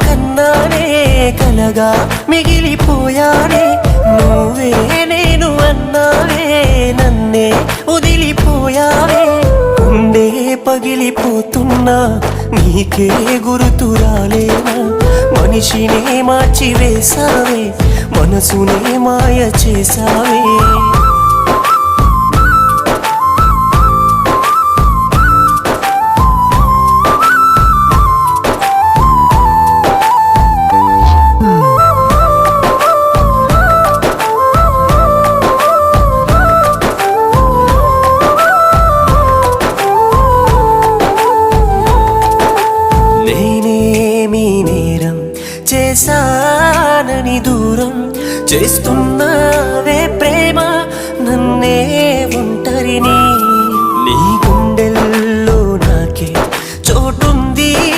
కన్నానే కలగా మిగిలిపోయానే నువ్వే నేను అన్నావే నన్నే వదిలిపోయావే గుండె పగిలిపోతున్నా నీకే గుర్తు రాలేనా మనిషినే మార్చివేశావే మనసునే మాయ చేశావే చేశానని దూరం చేస్తున్నావే ప్రేమ